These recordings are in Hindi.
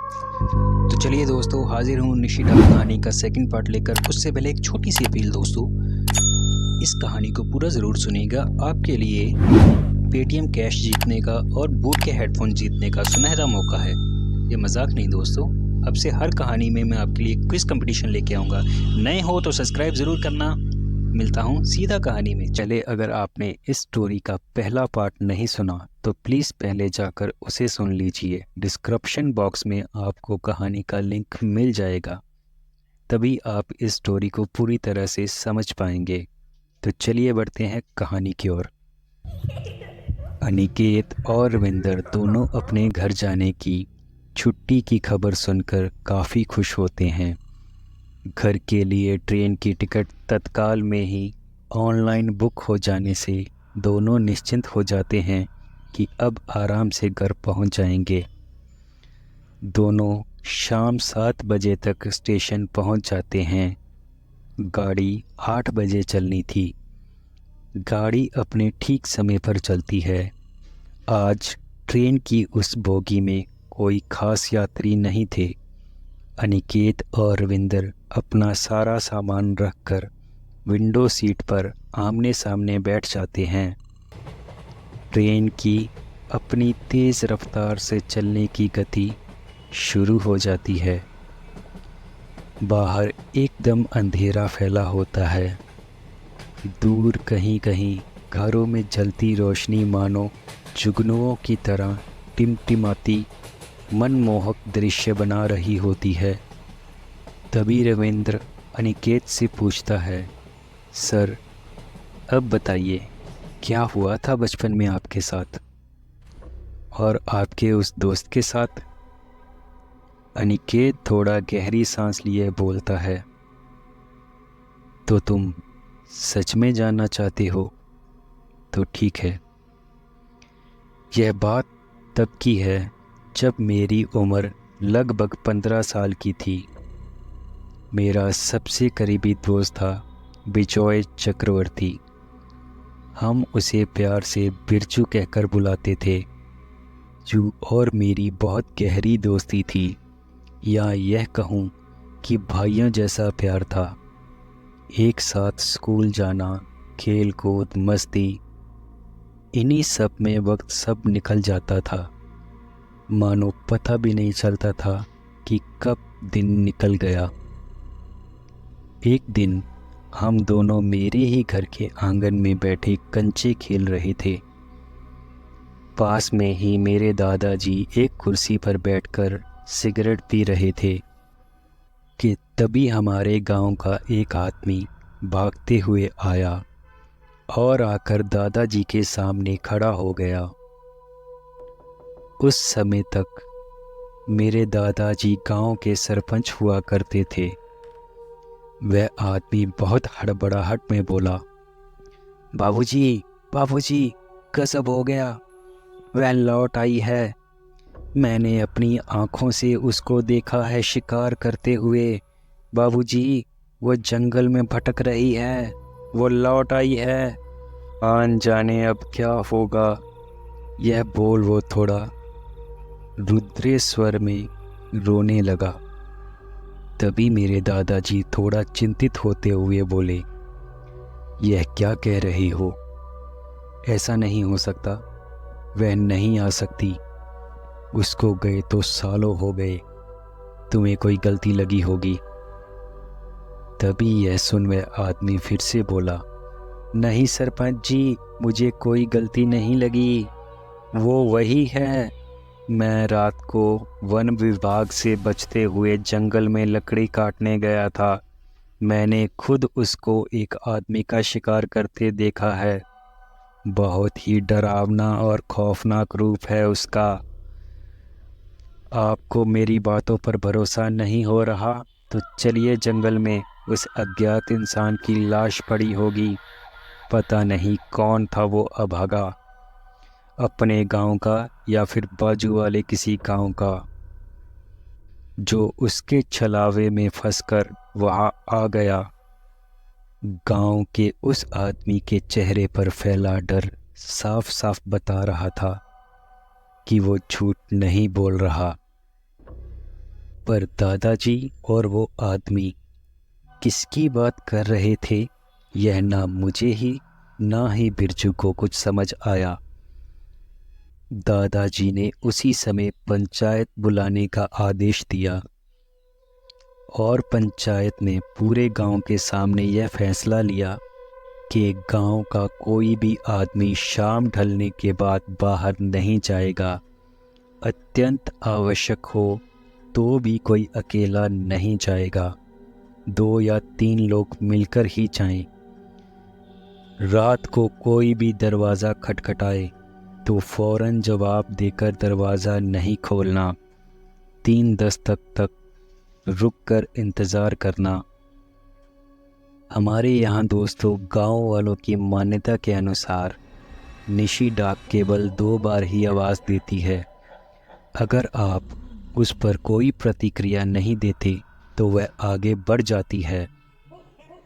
तो चलिए दोस्तों, हाजिर हूँ निशिता कहानी का सेकंड पार्ट लेकर। उससे पहले एक छोटी सी अपील दोस्तों, इस कहानी को पूरा ज़रूर सुनिएगा। आपके लिए पेटीएम कैश जीतने का और बोट के हेडफोन जीतने का सुनहरा मौका है। ये मजाक नहीं दोस्तों, अब से हर कहानी में मैं आपके लिए क्विज कंपटीशन लेके आऊँगा। नए हो तो सब्सक्राइब ज़रूर करना। मिलता हूँ सीधा कहानी में। चले, अगर आपने इस स्टोरी का पहला पार्ट नहीं सुना तो प्लीज़ पहले जाकर उसे सुन लीजिए। डिस्क्रिप्शन बॉक्स में आपको कहानी का लिंक मिल जाएगा, तभी आप इस स्टोरी को पूरी तरह से समझ पाएंगे। तो चलिए बढ़ते हैं कहानी की ओर। अनिकेत और रविंदर दोनों अपने घर जाने की छुट्टी की खबर सुनकर काफ़ी खुश होते हैं। घर के लिए ट्रेन की टिकट तत्काल में ही ऑनलाइन बुक हो जाने से दोनों निश्चिंत हो जाते हैं कि अब आराम से घर पहुंच जाएंगे। दोनों शाम 7 बजे तक स्टेशन पहुंच जाते हैं। गाड़ी 8 बजे चलनी थी। गाड़ी अपने ठीक समय पर चलती है। आज ट्रेन की उस बोगी में कोई खास यात्री नहीं थे। अनिकेत और रविंदर अपना सारा सामान रखकर विंडो सीट पर आमने सामने बैठ जाते हैं। ट्रेन की अपनी तेज़ रफ्तार से चलने की गति शुरू हो जाती है। बाहर एकदम अंधेरा फैला होता है। दूर कहीं कहीं घरों में जलती रोशनी मानो जुगनुओं की तरह टिमटिमाती मनमोहक दृश्य बना रही होती है। तभी रविंद्र अनिकेत से पूछता है, सर, अब बताइए, क्या हुआ था बचपन में आपके साथ और आपके उस दोस्त के साथ? अनिकेत थोड़ा गहरी सांस लिए बोलता है, तो तुम सच में जानना चाहते हो? तो ठीक है। यह बात तब की है जब मेरी उम्र लगभग 15 साल की थी। मेरा सबसे करीबी दोस्त था बिजॉय चक्रवर्ती। हम उसे प्यार से बिरजू कहकर बुलाते थे। जू और मेरी बहुत गहरी दोस्ती थी, या यह कहूँ कि भाइयों जैसा प्यार था। एक साथ स्कूल जाना, खेल कूद, मस्ती, इन्हीं सब में वक्त सब निकल जाता था। मानो पता भी नहीं चलता था कि कब दिन निकल गया। एक दिन हम दोनों मेरे ही घर के आंगन में बैठे कंचे खेल रहे थे। पास में ही मेरे दादाजी एक कुर्सी पर बैठकर सिगरेट पी रहे थे कि तभी हमारे गांव का एक आदमी भागते हुए आया और आकर दादाजी के सामने खड़ा हो गया। उस समय तक मेरे दादाजी गांव के सरपंच हुआ करते थे। वह आदमी बहुत हड़बड़ाहट में बोला, बाबूजी, बाबूजी, गजब हो गया, वह लौट आई है। मैंने अपनी आँखों से उसको देखा है शिकार करते हुए। बाबूजी, वो जंगल में भटक रही है, वो लौट आई है। आन जाने अब क्या होगा। यह बोल वो थोड़ा रुद्र स्वर में रोने लगा। तभी मेरे दादाजी थोड़ा चिंतित होते हुए बोले, यह क्या कह रही हो? ऐसा नहीं हो सकता, वह नहीं आ सकती। उसको गए तो सालों हो गए, तुम्हें कोई गलती लगी होगी। तभी यह सुन वह आदमी फिर से बोला, नहीं सरपंच जी, मुझे कोई गलती नहीं लगी, वो वही है। मैं रात को वन विभाग से बचते हुए जंगल में लकड़ी काटने गया था। मैंने खुद उसको एक आदमी का शिकार करते देखा है। बहुत ही डरावना और खौफनाक रूप है उसका। आपको मेरी बातों पर भरोसा नहीं हो रहा तो चलिए, जंगल में उस अज्ञात इंसान की लाश पड़ी होगी। पता नहीं कौन था वो अभागा, अपने गांव का या फिर बाजू वाले किसी गांव का, जो उसके छलावे में फंसकर वहां आ गया। गांव के उस आदमी के चेहरे पर फैला डर साफ साफ बता रहा था कि वो झूठ नहीं बोल रहा। पर दादाजी और वो आदमी किसकी बात कर रहे थे, यह ना मुझे ही ना ही बिरजू को कुछ समझ आया। दादाजी ने उसी समय पंचायत बुलाने का आदेश दिया और पंचायत ने पूरे गांव के सामने यह फैसला लिया कि गांव का कोई भी आदमी शाम ढलने के बाद बाहर नहीं जाएगा। अत्यंत आवश्यक हो तो भी कोई अकेला नहीं जाएगा, 2 या 3 लोग मिलकर ही जाएं। रात को कोई भी दरवाज़ा खटखटाए तो फौरन जवाब देकर दरवाज़ा नहीं खोलना, 3 दस्तक तक रुककर इंतज़ार करना। हमारे यहाँ दोस्तों, गांव वालों की मान्यता के अनुसार निशी डाक केवल 2 बार ही आवाज़ देती है। अगर आप उस पर कोई प्रतिक्रिया नहीं देते तो वह आगे बढ़ जाती है।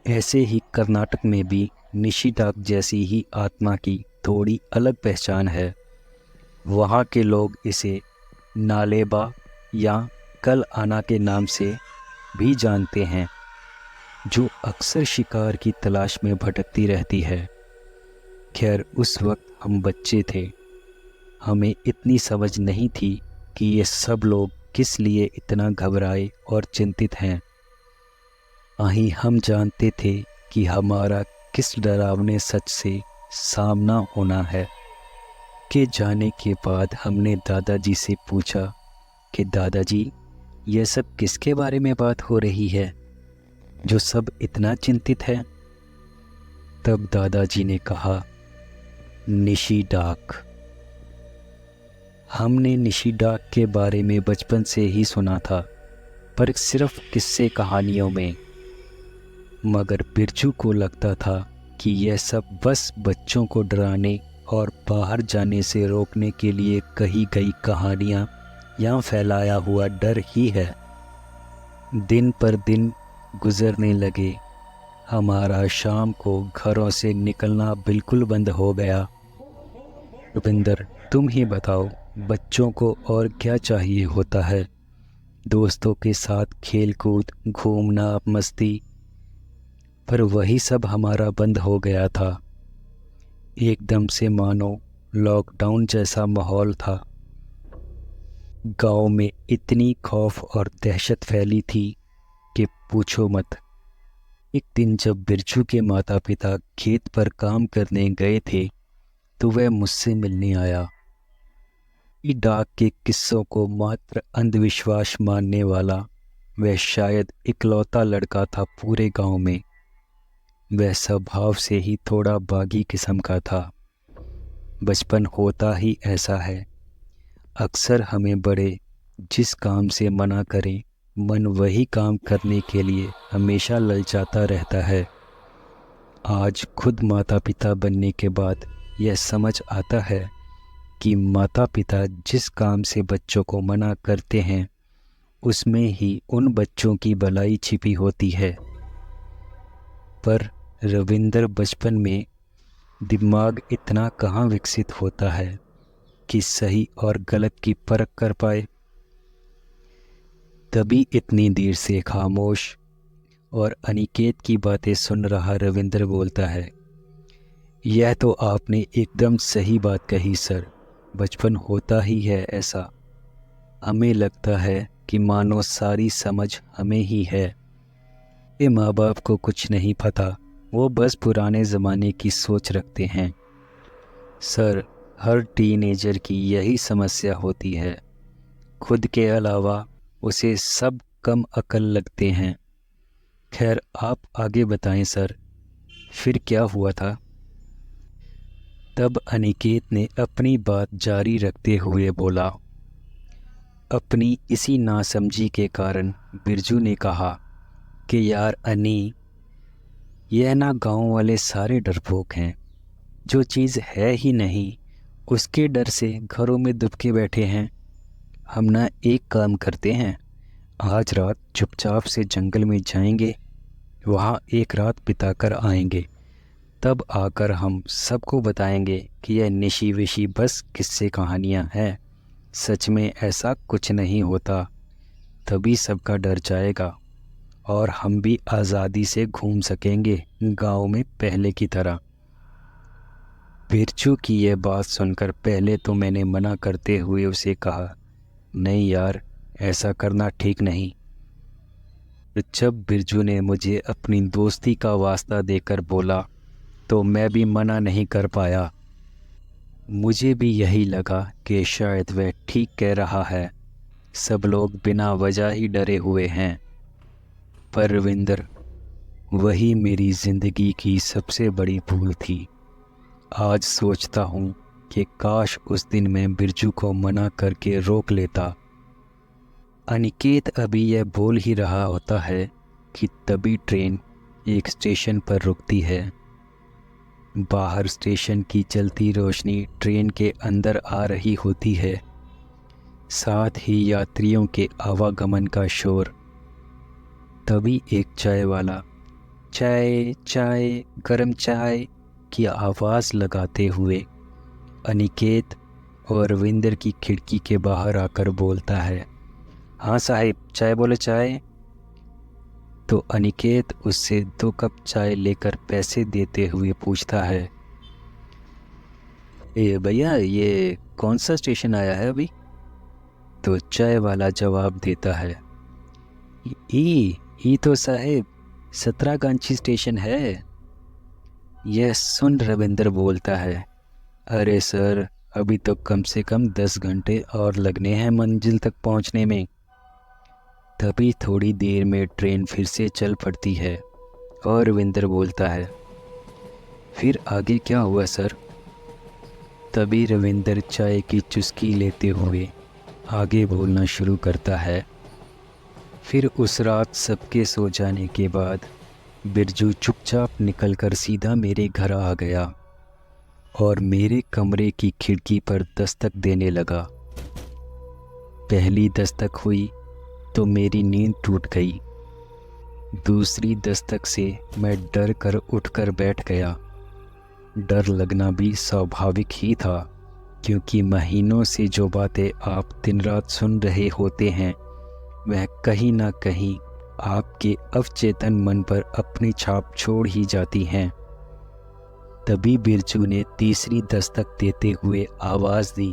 ऐसे ही कर्नाटक में भी निशी डाक जैसी ही आत्मा की थोड़ी अलग पहचान है। वहाँ के लोग इसे नालेबा या कल आना के नाम से भी जानते हैं, जो अक्सर शिकार की तलाश में भटकती रहती है। खैर, उस वक्त हम बच्चे थे, हमें इतनी समझ नहीं थी कि ये सब लोग किस लिए इतना घबराए और चिंतित हैं। वहीं हम जानते थे कि हमारा किस डरावने सच से सामना होना है। के जाने के बाद हमने दादाजी से पूछा कि दादाजी, यह सब किसके बारे में बात हो रही है जो सब इतना चिंतित है? तब दादाजी ने कहा, निशी डाक। हमने निशी डाक के बारे में बचपन से ही सुना था, पर सिर्फ किस्से कहानियों में। मगर बिरजू को लगता था कि यह सब बस बच्चों को डराने और बाहर जाने से रोकने के लिए कही गई कहानियाँ या फैलाया हुआ डर ही है। दिन पर दिन गुजरने लगे, हमारा शाम को घरों से निकलना बिल्कुल बंद हो गया। रविंदर, तुम ही बताओ, बच्चों को और क्या चाहिए होता है? दोस्तों के साथ खेल कूद, घूमना, मस्ती, पर वही सब हमारा बंद हो गया था। एकदम से मानो लॉकडाउन जैसा माहौल था। गांव में इतनी खौफ और दहशत फैली थी कि पूछो मत। एक दिन जब बिरजू के माता पिता खेत पर काम करने गए थे तो वह मुझसे मिलने आया। डाक के किस्सों को मात्र अंधविश्वास मानने वाला वह शायद इकलौता लड़का था पूरे गांव में। वह स्वभाव से ही थोड़ा बागी किस्म का था। बचपन होता ही ऐसा है, अक्सर हमें बड़े जिस काम से मना करें, मन वही काम करने के लिए हमेशा ललचाता रहता है। आज खुद माता पिता बनने के बाद यह समझ आता है कि माता पिता जिस काम से बच्चों को मना करते हैं उसमें ही उन बच्चों की भलाई छिपी होती है। पर रविंदर, बचपन में दिमाग इतना कहाँ विकसित होता है कि सही और गलत की परख कर पाए। तभी इतनी देर से खामोश और अनिकेत की बातें सुन रहा रविंदर बोलता है, यह तो आपने एकदम सही बात कही सर। बचपन होता ही है ऐसा। हमें लगता है कि मानो सारी समझ हमें ही है। ये माँ बाप को कुछ नहीं पता, वो बस पुराने ज़माने की सोच रखते हैं। सर, हर टीनेजर की यही समस्या होती है। खुद के अलावा उसे सब कम अकल लगते हैं। खैर, आप आगे बताएं सर, फिर क्या हुआ था? तब अनिकेत ने अपनी बात जारी रखते हुए बोला, अपनी इसी नासमझी के कारण बिरजू ने कहा कि यार अनी, यह ना गांव वाले सारे डरपोक हैं। जो चीज़ है ही नहीं उसके डर से घरों में दुबके बैठे हैं। हम ना एक काम करते हैं, आज रात चुपचाप से जंगल में जाएंगे, वहाँ एक रात बिता कर आएंगे। तब आकर हम सबको बताएंगे कि यह निशी विशी बस किस्से कहानियाँ हैं, सच में ऐसा कुछ नहीं होता। तभी सबका डर जाएगा और हम भी आज़ादी से घूम सकेंगे गांव में पहले की तरह। बिरजू की यह बात सुनकर पहले तो मैंने मना करते हुए उसे कहा, नहीं यार, ऐसा करना ठीक नहीं। जब बिरजू ने मुझे अपनी दोस्ती का वास्ता देकर बोला तो मैं भी मना नहीं कर पाया। मुझे भी यही लगा कि शायद वह ठीक कह रहा है, सब लोग बिना वजह ही डरे हुए हैं। पर रविंदर, वही मेरी ज़िंदगी की सबसे बड़ी भूल थी। आज सोचता हूँ कि काश उस दिन मैं बिरजू को मना करके रोक लेता। अनिकेत अभी यह बोल ही रहा होता है कि तभी ट्रेन एक स्टेशन पर रुकती है। बाहर स्टेशन की जलती रोशनी ट्रेन के अंदर आ रही होती है, साथ ही यात्रियों के आवागमन का शोर। तभी एक चाय वाला चाय चाय गरम चाय की आवाज़ लगाते हुए अनिकेत और रविंदर की खिड़की के बाहर आकर बोलता है, हाँ साहिब, चाय बोले चाय। तो अनिकेत उससे 2 कप चाय लेकर पैसे देते हुए पूछता है, ये भैया, ये कौन सा स्टेशन आया है अभी? तो चाय वाला जवाब देता है, ई तो साहिब सतरागाछी स्टेशन है। यह सुन रविंदर बोलता है, अरे सर, अभी तो कम से कम 10 घंटे और लगने हैं मंजिल तक पहुंचने में। तभी थोड़ी देर में ट्रेन फिर से चल पड़ती है और रविंदर बोलता है, फिर आगे क्या हुआ सर? तभी रविंदर चाय की चुस्की लेते हुए आगे बोलना शुरू करता है, फिर उस रात सबके सो जाने के बाद बिरजू चुपचाप निकलकर सीधा मेरे घर आ गया और मेरे कमरे की खिड़की पर दस्तक देने लगा। पहली दस्तक हुई तो मेरी नींद टूट गई। दूसरी दस्तक से मैं डर कर उठकर बैठ गया। डर लगना भी स्वाभाविक ही था, क्योंकि महीनों से जो बातें आप दिन रात सुन रहे होते हैं वह कहीं ना कहीं आपके अवचेतन मन पर अपनी छाप छोड़ ही जाती हैं। तभी बिरजू ने तीसरी दस्तक देते हुए आवाज़ दी,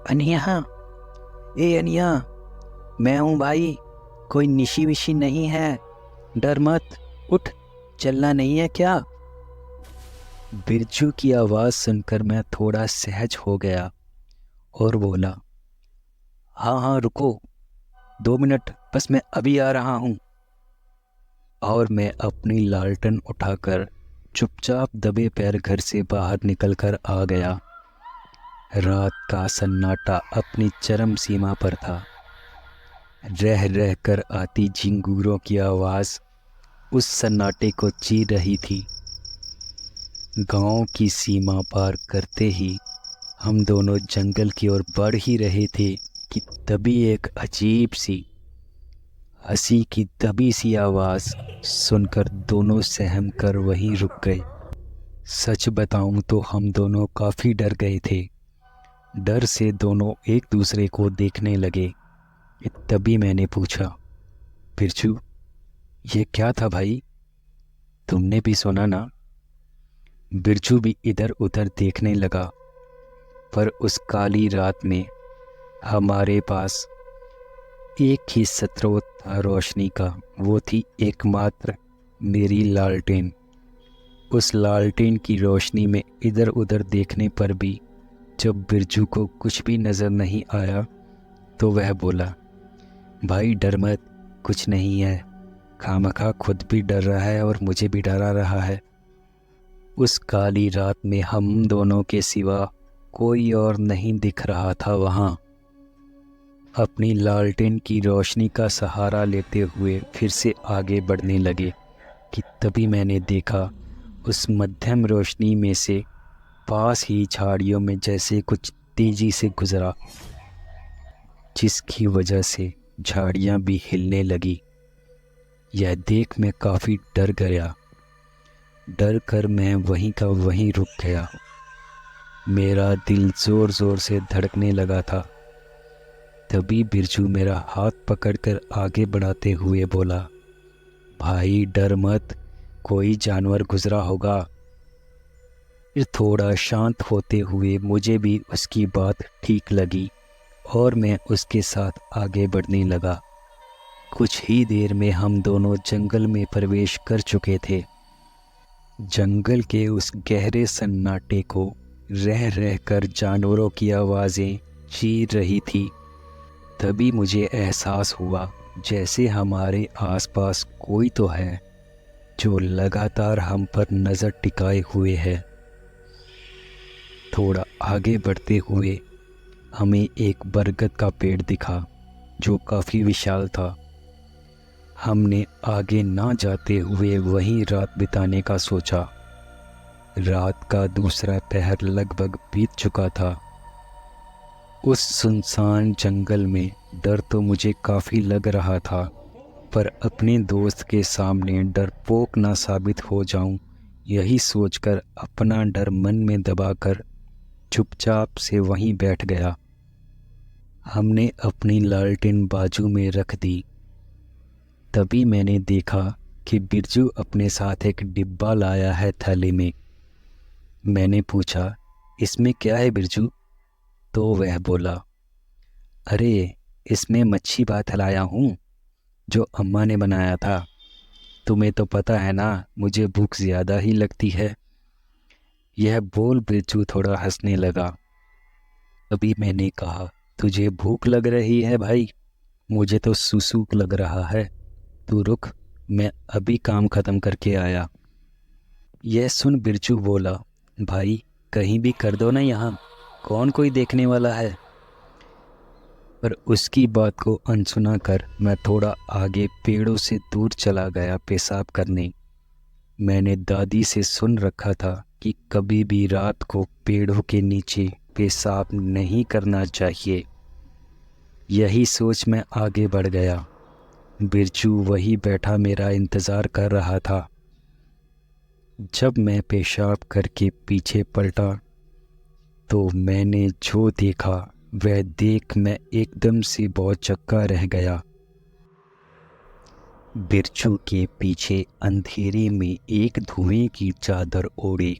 अनिया, ए अनिया, मैं हूँ भाई, कोई निशी विशी नहीं है, डर मत, उठ, चलना नहीं है क्या? बिरजू की आवाज़ सुनकर मैं थोड़ा सहज हो गया और बोला, हाँ हाँ रुको, 2 मिनट, बस मैं अभी आ रहा हूँ। और मैं अपनी लालटेन उठाकर चुपचाप दबे पैर घर से बाहर निकलकर आ गया। रात का सन्नाटा अपनी चरम सीमा पर था। रह रह कर आती झिंगूरों की आवाज़ उस सन्नाटे को चीर रही थी। गांव की सीमा पार करते ही हम दोनों जंगल की ओर बढ़ ही रहे थे कि तभी एक अजीब सी हंसी की दबी सी आवाज़ सुनकर दोनों सहम कर वहीं रुक गए। सच बताऊं तो हम दोनों काफ़ी डर गए थे। डर से दोनों एक दूसरे को देखने लगे। तभी मैंने पूछा, बिरजू, ये क्या था भाई? तुमने भी सुना ना? बिरजू भी इधर उधर देखने लगा, पर उस काली रात में हमारे पास एक ही स्रोत था रोशनी का, वो थी एकमात्र मेरी लालटेन। उस लालटेन की रोशनी में इधर उधर देखने पर भी जब बिरजू को कुछ भी नज़र नहीं आया तो वह बोला, भाई डर मत, कुछ नहीं है, खामखा खुद भी डर रहा है और मुझे भी डरा रहा है। उस काली रात में हम दोनों के सिवा कोई और नहीं दिख रहा था वहाँ। अपनी लालटेन की रोशनी का सहारा लेते हुए फिर से आगे बढ़ने लगे कि तभी मैंने देखा उस मध्यम रोशनी में से पास ही झाड़ियों में जैसे कुछ तेजी से गुजरा, जिसकी वजह से झाड़ियाँ भी हिलने लगी। यह देख मैं काफ़ी डर गया। डर कर मैं वहीं का वहीं रुक गया। मेरा दिल ज़ोर ज़ोर से धड़कने लगा था। तभी बिरजू मेरा हाथ पकड़कर आगे बढ़ाते हुए बोला, भाई डर मत, कोई जानवर गुजरा होगा। फिर थोड़ा शांत होते हुए मुझे भी उसकी बात ठीक लगी और मैं उसके साथ आगे बढ़ने लगा। कुछ ही देर में हम दोनों जंगल में प्रवेश कर चुके थे। जंगल के उस गहरे सन्नाटे को रह रह कर जानवरों की आवाज़ें चीर रही थी। तभी मुझे एहसास हुआ जैसे हमारे आसपास कोई तो है जो लगातार हम पर नज़र टिकाए हुए है। थोड़ा आगे बढ़ते हुए हमें एक बरगद का पेड़ दिखा जो काफ़ी विशाल था। हमने आगे ना जाते हुए वहीं रात बिताने का सोचा। रात का दूसरा पहर लगभग बीत चुका था। उस सुनसान जंगल में डर तो मुझे काफ़ी लग रहा था, पर अपने दोस्त के सामने डरपोक ना साबित हो जाऊं, यही सोचकर अपना डर मन में दबाकर चुपचाप से वहीं बैठ गया। हमने अपनी लालटेन बाजू में रख दी। तभी मैंने देखा कि बिरजू अपने साथ एक डिब्बा लाया है थैली में। मैंने पूछा, इसमें क्या है बिरजू? तो वह बोला, अरे इसमें मच्छी भात लाया हूँ जो अम्मा ने बनाया था। तुम्हें तो पता है ना, मुझे भूख ज़्यादा ही लगती है। यह बोल बिरजू थोड़ा हंसने लगा। अभी मैंने कहा, तुझे भूख लग रही है भाई? मुझे तो सुसूक लग रहा है। तू रुक, मैं अभी काम ख़त्म करके आया। यह सुन बिरजू बोला, भाई कहीं भी कर दो ना, यहाँ कौन कोई देखने वाला है। पर उसकी बात को अनसुना कर मैं थोड़ा आगे पेड़ों से दूर चला गया पेशाब करने। मैंने दादी से सुन रखा था कि कभी भी रात को पेड़ों के नीचे पेशाब नहीं करना चाहिए। यही सोच मैं आगे बढ़ गया। बिरजू वही बैठा मेरा इंतज़ार कर रहा था। जब मैं पेशाब करके पीछे पलटा तो मैंने जो देखा वह देख मैं एकदम से बहुत चक्का रह गया। बिरजू के पीछे अंधेरे में एक धुएं की चादर ओढ़े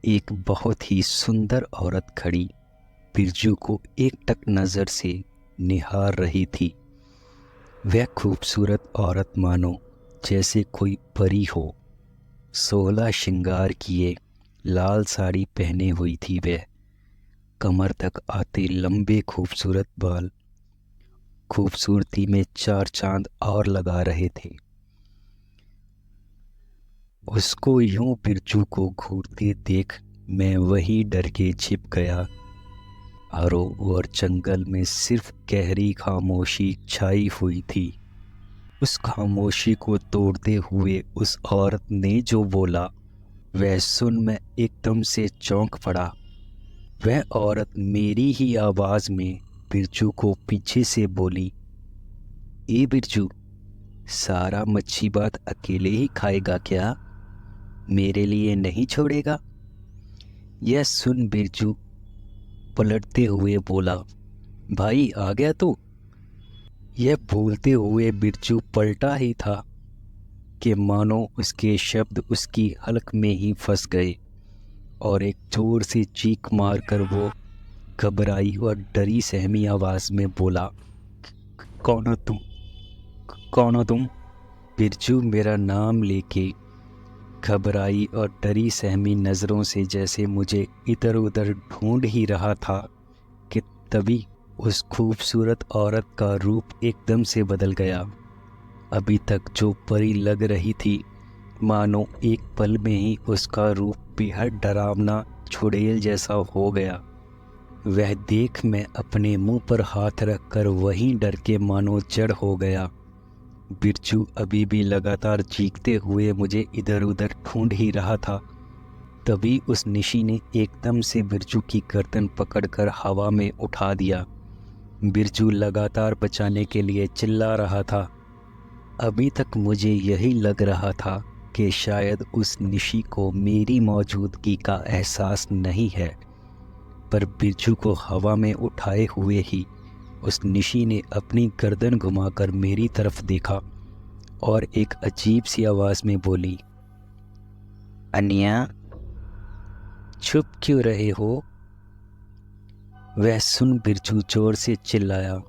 एक बहुत ही सुंदर औरत खड़ी बिरजू को एकटक नज़र से निहार रही थी। वह खूबसूरत औरत मानो जैसे कोई परी हो। 16 श्रृंगार किए लाल साड़ी पहने हुई थी। वह कमर तक आते लंबे खूबसूरत बाल खूबसूरती में 4 चांद और लगा रहे थे। उसको यूं बिरजू को घूरते देख मैं वही डर के छिप गया। चारों ओर जंगल में सिर्फ गहरी खामोशी छाई हुई थी। उस खामोशी को तोड़ते हुए उस औरत ने जो बोला वह सुन मैं एकदम से चौंक पड़ा। वह औरत मेरी ही आवाज़ में बिरजू को पीछे से बोली, ए बिरजू, सारा मच्छी भात अकेले ही खाएगा क्या? मेरे लिए नहीं छोड़ेगा? यह सुन बिरजू पलटते हुए बोला, भाई आ गया तू? यह बोलते हुए बिरजू पलटा ही था कि मानो उसके शब्द उसकी हलक में ही फंस गए और एक जोर से चीख मारकर वो घबराई और डरी सहमी आवाज़ में बोला, कौन हो तुम? कौन हो तुम? बिरजू मेरा नाम लेके घबराई और डरी सहमी नज़रों से जैसे मुझे इधर उधर ढूंढ ही रहा था कि तभी उस खूबसूरत औरत का रूप एकदम से बदल गया। अभी तक जो परी लग रही थी मानो एक पल में ही उसका रूप बेहद डरावना चुड़ैल जैसा हो गया। वह देख मैं अपने मुंह पर हाथ रखकर वहीं डर के मानो जड़ हो गया। बिरजू अभी भी लगातार चीखते हुए मुझे इधर उधर ढूंढ ही रहा था। तभी उस निशी ने एकदम से बिरजू की गर्दन पकड़कर हवा में उठा दिया। बिरजू लगातार बचाने के लिए चिल्ला रहा था। अभी तक मुझे यही लग रहा था कि शायद उस निशी को मेरी मौजूदगी का एहसास नहीं है, पर बिरजू को हवा में उठाए हुए ही उस निशी ने अपनी गर्दन घुमाकर मेरी तरफ देखा और एक अजीब सी आवाज़ में बोली, अनिया, चुप क्यों रहे हो? वह सुन बिरजू जोर से चिल्लाया,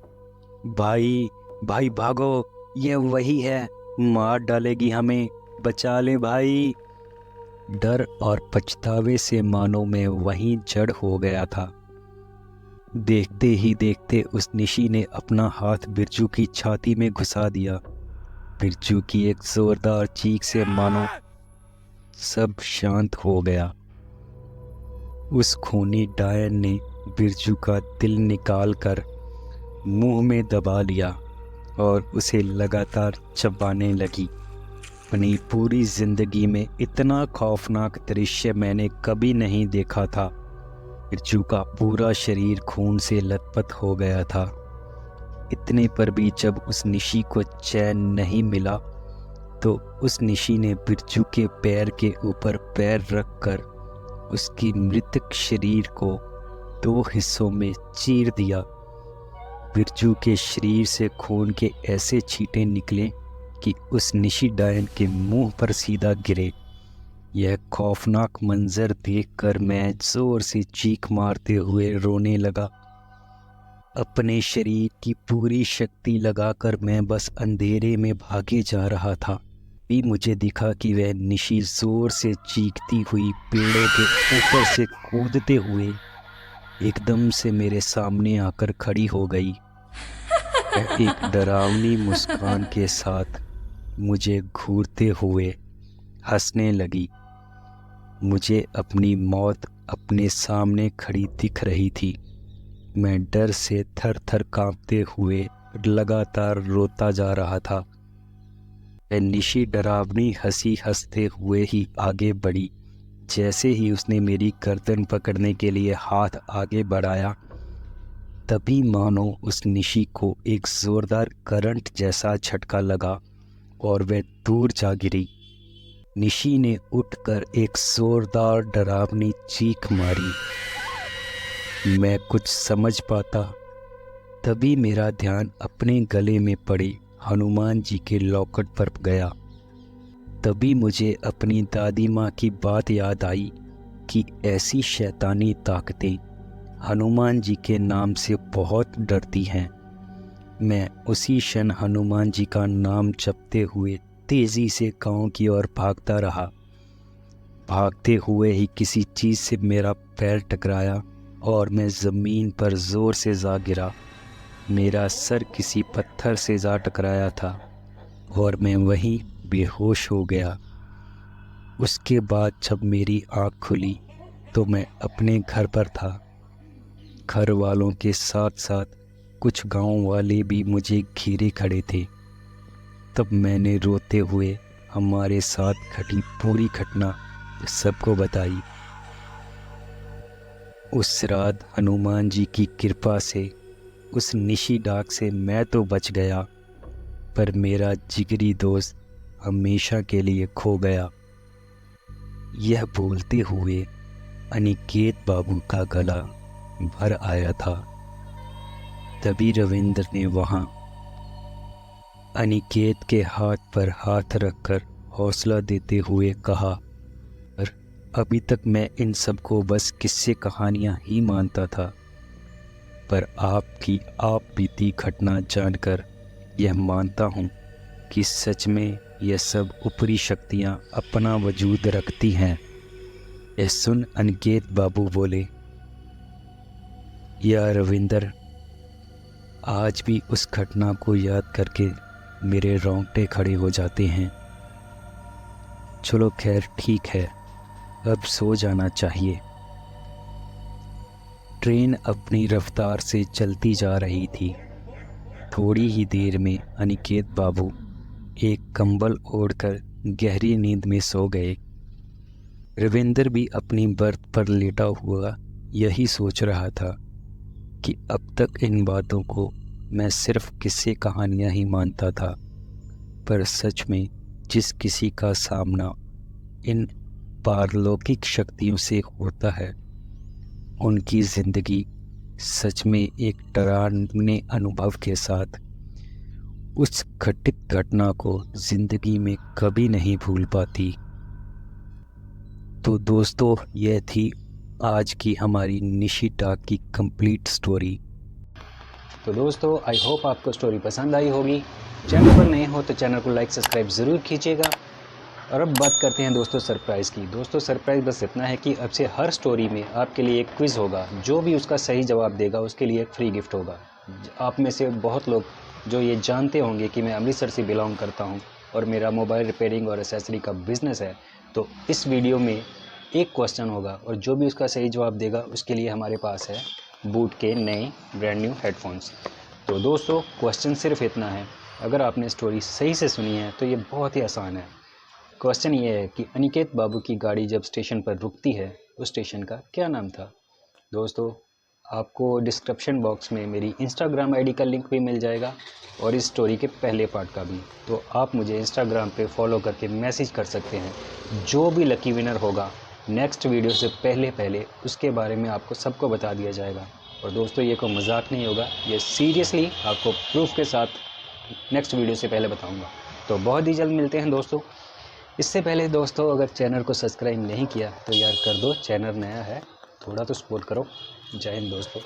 भाई भाई भागो, ये वही है, मार डालेगी हमें, बचा ले भाई। डर और पछतावे से मानो मैं वहीं जड़ हो गया था। देखते ही देखते उस निशी ने अपना हाथ बिरजू की छाती में घुसा दिया। बिरजू की एक जोरदार चीख से मानो सब शांत हो गया। उस खूनी डायन ने बिरजू का दिल निकालकर मुंह में दबा लिया और उसे लगातार चबाने लगी। अपनी पूरी जिंदगी में इतना खौफनाक दृश्य मैंने कभी नहीं देखा था। बिरजू का पूरा शरीर खून से लथपथ हो गया था। इतने पर भी जब उस निशी को चैन नहीं मिला तो उस निशी ने बिरजू के पैर के ऊपर पैर रखकर उसकी मृतक शरीर को 2 हिस्सों में चीर दिया। बिरजू के शरीर से खून के ऐसे छींटे निकले कि उस निशी डायन के मुंह पर सीधा गिरे। यह खौफनाक मंजर देखकर मैं जोर से चीख मारते हुए रोने लगा। अपने शरीर की पूरी शक्ति लगाकर मैं बस अंधेरे में भागे जा रहा था। भी मुझे दिखा कि वह निशी जोर से चीखती हुई पेड़ों के ऊपर से कूदते हुए एकदम से मेरे सामने आकर खड़ी हो गई। वह एक डरावनी मुस्कान के साथ मुझे घूरते हुए हंसने लगी। मुझे अपनी मौत अपने सामने खड़ी दिख रही थी। मैं डर से थर थर कांपते हुए लगातार रोता जा रहा था। वह निशी डरावनी हंसी हंसते हुए ही आगे बढ़ी। जैसे ही उसने मेरी गर्दन पकड़ने के लिए हाथ आगे बढ़ाया, तभी मानो उस निशी को एक जोरदार करंट जैसा झटका लगा और वह दूर जा गिरी। निशी ने उठकर एक जोरदार डरावनी चीख मारी। मैं कुछ समझ पाता तभी मेरा ध्यान अपने गले में पड़े हनुमान जी के लॉकेट पर गया। तभी मुझे अपनी दादी माँ की बात याद आई कि ऐसी शैतानी ताकतें हनुमान जी के नाम से बहुत डरती हैं। मैं उसी क्षण हनुमान जी का नाम जपते हुए तेज़ी से गांव की ओर भागता रहा। भागते हुए ही किसी चीज़ से मेरा पैर टकराया और मैं ज़मीन पर ज़ोर से जा गिरा। मेरा सर किसी पत्थर से जा टकराया था और मैं वहीं बेहोश हो गया। उसके बाद जब मेरी आँख खुली तो मैं अपने घर पर था। घर वालों के साथ साथ कुछ गांव वाले भी मुझे घेरे खड़े थे। तब मैंने रोते हुए हमारे साथ घटी पूरी घटना सबको बताई। उस रात हनुमान जी की कृपा से उस निशी डाक से मैं तो बच गया, पर मेरा जिगरी दोस्त हमेशा के लिए खो गया। यह बोलते हुए अनिकेत बाबू का गला भर आया था। तभी रविंद्र ने वहाँ अनिकेत के हाथ पर हाथ रखकर हौसला देते हुए कहा, पर अभी तक मैं इन सबको बस किस्से कहानियाँ ही मानता था, पर आपकी आप बीती घटना जानकर यह मानता हूँ कि सच में यह सब ऊपरी शक्तियाँ अपना वजूद रखती हैं। यह सुन अनिकेत बाबू बोले, या रविंदर, आज भी उस घटना को याद करके मेरे रोंगटे खड़े हो जाते हैं। चलो खैर ठीक है, अब सो जाना चाहिए। ट्रेन अपनी रफ्तार से चलती जा रही थी। थोड़ी ही देर में अनिकेत बाबू एक कंबल ओढ़कर गहरी नींद में सो गए। रविंदर भी अपनी बर्थ पर लेटा हुआ यही सोच रहा था कि अब तक इन बातों को मैं सिर्फ किस्से कहानियाँ ही मानता था, पर सच में जिस किसी का सामना इन पारलौकिक शक्तियों से होता है, उनकी ज़िंदगी सच में एक डरावने अनुभव के साथ। उस घटित घटना को ज़िंदगी में कभी नहीं भूल पाती। तो दोस्तों, यह थी आज की हमारी निशिता की कंप्लीट स्टोरी। तो दोस्तों, आई होप आपको स्टोरी पसंद आई होगी। चैनल पर नए हो तो चैनल को लाइक सब्सक्राइब ज़रूर कीजिएगा। और अब बात करते हैं दोस्तों सरप्राइज़ की। दोस्तों सरप्राइज़ बस इतना है कि अब से हर स्टोरी में आपके लिए एक क्विज़ होगा। जो भी उसका सही जवाब देगा उसके लिए एक फ्री गिफ्ट होगा। आप में से बहुत लोग जो ये जानते होंगे कि मैं अमृतसर से बिलोंग करता हूँ और मेरा मोबाइल रिपेयरिंग और एसेसरी का बिज़नेस है। तो इस वीडियो में एक क्वेश्चन होगा और जो भी उसका सही जवाब देगा उसके लिए हमारे पास है बूट के नए ब्रांड न्यू हेडफोन्स। तो दोस्तों क्वेश्चन सिर्फ इतना है, अगर आपने स्टोरी सही से सुनी है तो ये बहुत ही आसान है। क्वेश्चन ये है कि अनिकेत बाबू की गाड़ी जब स्टेशन पर रुकती है उस स्टेशन का क्या नाम था। दोस्तों आपको डिस्क्रिप्शन बॉक्स में मेरी इंस्टाग्राम आईडी का लिंक भी मिल जाएगा और इस स्टोरी के पहले पार्ट का भी। तो आप मुझे इंस्टाग्राम पे फॉलो करके मैसेज कर सकते हैं। जो भी लकी विनर होगा नेक्स्ट वीडियो से पहले उसके बारे में आपको सबको बता दिया जाएगा। और दोस्तों ये कोई मजाक नहीं होगा, ये सीरियसली आपको प्रूफ के साथ नेक्स्ट वीडियो से पहले बताऊंगा। तो बहुत ही जल्द मिलते हैं दोस्तों। इससे पहले दोस्तों अगर चैनल को सब्सक्राइब नहीं किया तो यार कर दो, चैनल नया है, थोड़ा तो सपोर्ट करो। जय हिंद दोस्तों।